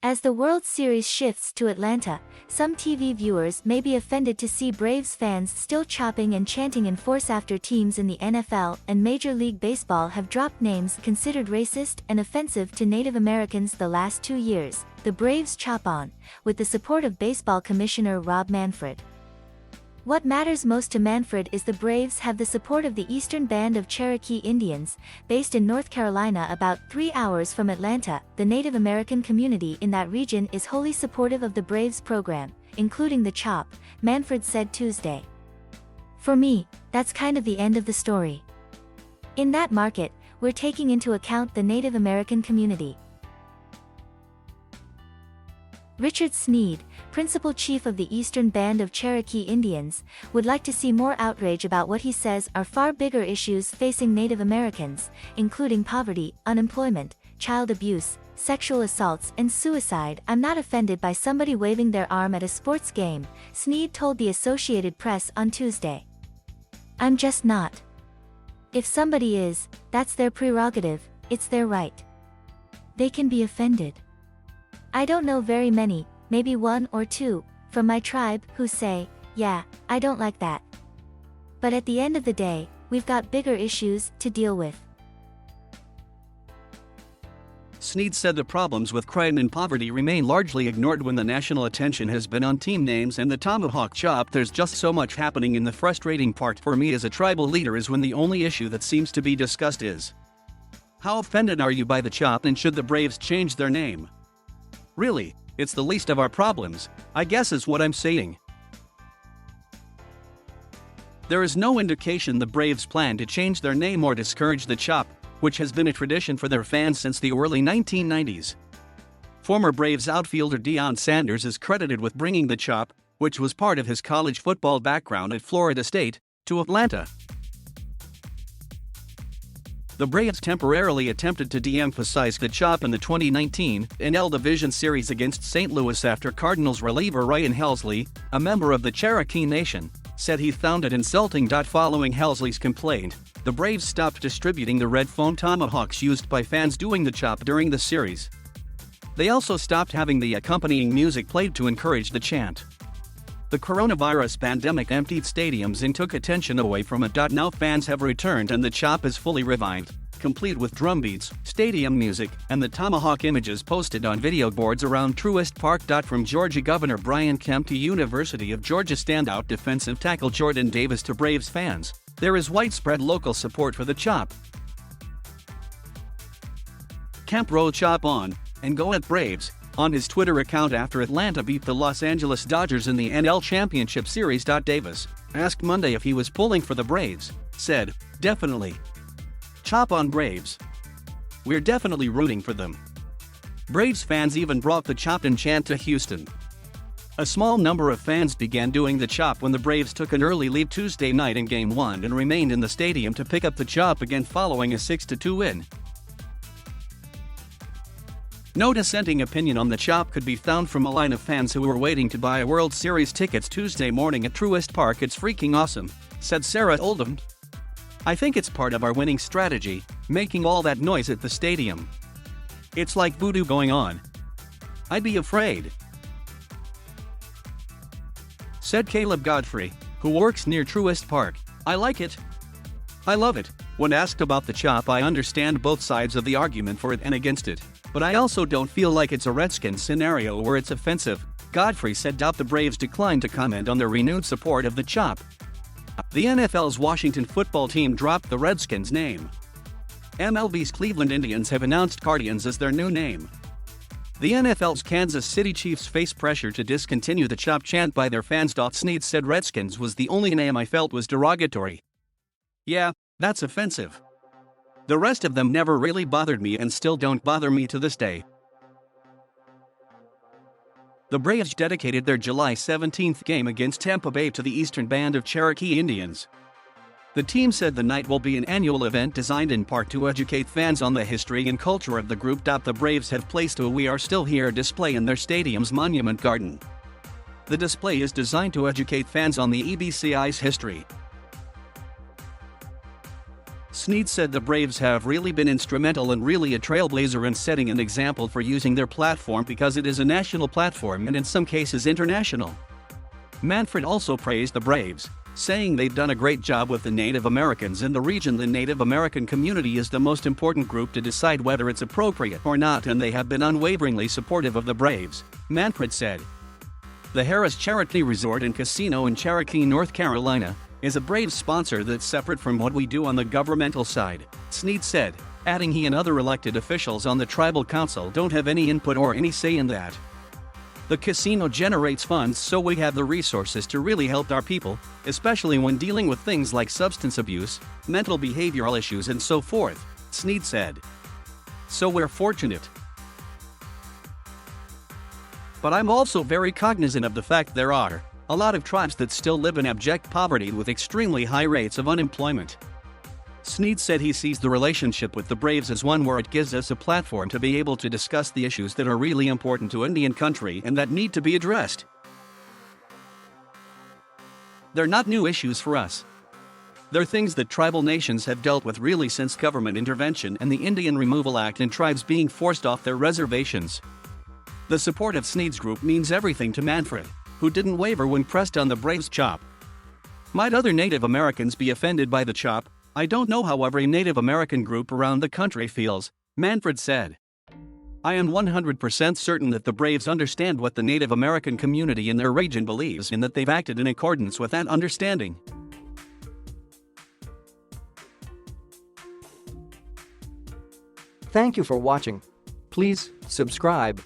As the World Series shifts to Atlanta, some TV viewers may be offended to see Braves fans still chopping and chanting in forceAfter teams in the NFL and Major League Baseball have dropped names considered racist and offensive to Native Americans the last 2 years. The Braves chop on, with the support of Baseball Commissioner Rob Manfred. What matters most to Manfred is the Braves have the support of the Eastern Band of Cherokee Indians, based in North Carolina about 3 hours from Atlanta. The Native American community in that region is wholly supportive of the Braves program, including the chop, Manfred said Tuesday. For me, that's kind of the end of the story. In that market, we're taking into account the Native American community. Richard Sneed, principal chief of the Eastern Band of Cherokee Indians, would like to see more outrage about what he says are far bigger issues facing Native Americans, including poverty, unemployment, child abuse, sexual assaults and suicide. "I'm not offended by somebody waving their arm at a sports game," Sneed told the Associated Press on Tuesday. "I'm just not. If somebody is, that's their prerogative, it's their right. They can be offended. I don't know very many, maybe 1 or 2, from my tribe who say, yeah, I don't like that. But at the end of the day, we've got bigger issues to deal with." Sneed said the problems with crime and poverty remain largely ignored when the national attention has been on team names and the tomahawk chop. "There's just so much happening, and the frustrating part for me as a tribal leader is when the only issue that seems to be discussed is, how offended are you by the chop and should the Braves change their name? Really, it's the least of our problems, I guess is what I'm saying." There is no indication the Braves plan to change their name or discourage the chop, which has been a tradition for their fans since the early 1990s. Former Braves outfielder Deion Sanders is credited with bringing the chop, which was part of his college football background at Florida State, to Atlanta. The Braves temporarily attempted to de-emphasize the chop in the 2019 NL Division Series against St. Louis after Cardinals reliever Ryan Helsley, a member of the Cherokee Nation, said he found it insulting. Following Helsley's complaint, the Braves stopped distributing the red foam tomahawks used by fans doing the chop during the series. They also stopped having the accompanying music played to encourage the chant. The coronavirus pandemic emptied stadiums and took attention away from it. Now fans have returned and the chop is fully revived, complete with drum beats, stadium music, and the tomahawk images posted on video boards around Truist Park. From Georgia Governor Brian Kemp to University of Georgia standout defensive tackle Jordan Davis to Braves fans, there is widespread local support for the chop. Kemp wrote "Chop on" and "Go at Braves" on his Twitter account after Atlanta beat the Los Angeles Dodgers in the NL Championship Series. Davis, asked Monday if he was pulling for the Braves, said, "Definitely. Chop on Braves. We're definitely rooting for them." Braves fans even brought the chop and chant to Houston. A small number of fans began doing the chop when the Braves took an early lead Tuesday night in Game 1 and remained in the stadium to pick up the chop again following a 6-2 win. No dissenting opinion on the chop could be found from a line of fans who were waiting to buy World Series tickets Tuesday morning at Truist Park. "It's freaking awesome," said Sarah Oldham. "I think it's part of our winning strategy, making all that noise at the stadium. It's like voodoo going on. I'd be afraid," said Caleb Godfrey, who works near Truist Park. "I like it. I love it." When asked about the chop, "I understand both sides of the argument for it and against it, but I also don't feel like it's a Redskins scenario where it's offensive," Godfrey said. The Braves declined to comment on their renewed support of the chop. The NFL's Washington football team dropped the Redskins name. MLB's Cleveland Indians have announced Guardians as their new name. The NFL's Kansas City Chiefs face pressure to discontinue the chop chant by their fans. Sneed said Redskins was the only name I felt was derogatory. "Yeah, that's offensive. The rest of them never really bothered me and still don't bother me to this day." The Braves dedicated their July 17th game against Tampa Bay to the Eastern Band of Cherokee Indians. The team said the night will be an annual event designed in part to educate fans on the history and culture of the group. The Braves have placed a "We Are Still Here" display in their stadium's Monument Garden. The display is designed to educate fans on the EBCI's history. Snead said the Braves have really been instrumental and really a trailblazer in setting an example for using their platform because it is a national platform and in some cases international. Manfred also praised the Braves, saying they've done a great job with the Native Americans in the region. The Native American community is the most important group to decide whether it's appropriate or not, and they have been unwaveringly supportive of the Braves, Manfred said. The Harrah's Cherokee Resort and Casino in Cherokee, North Carolina, is a Braves sponsor that's separate from what we do on the governmental side, Snead said, adding he and other elected officials on the tribal council don't have any input or any say in that. The casino generates funds, so we have the resources to really help our people, especially when dealing with things like substance abuse, mental behavioral issues and so forth, Snead said. So we're fortunate. But I'm also very cognizant of the fact there are a lot of tribes that still live in abject poverty with extremely high rates of unemployment. Snead said he sees the relationship with the Braves as one where it gives us a platform to be able to discuss the issues that are really important to Indian country and that need to be addressed. They're not new issues for us. They're things that tribal nations have dealt with really since government intervention and the Indian Removal Act and tribes being forced off their reservations. The support of Snead's group means everything to Manfred, who didn't waver when pressed on the Braves chop. Might other Native Americans be offended by the chop? I don't know how every Native American group around the country feels, Manfred said. I am 100% certain that the Braves understand what the Native American community in their region believes and that they've acted in accordance with that understanding. Thank you for watching. Please subscribe.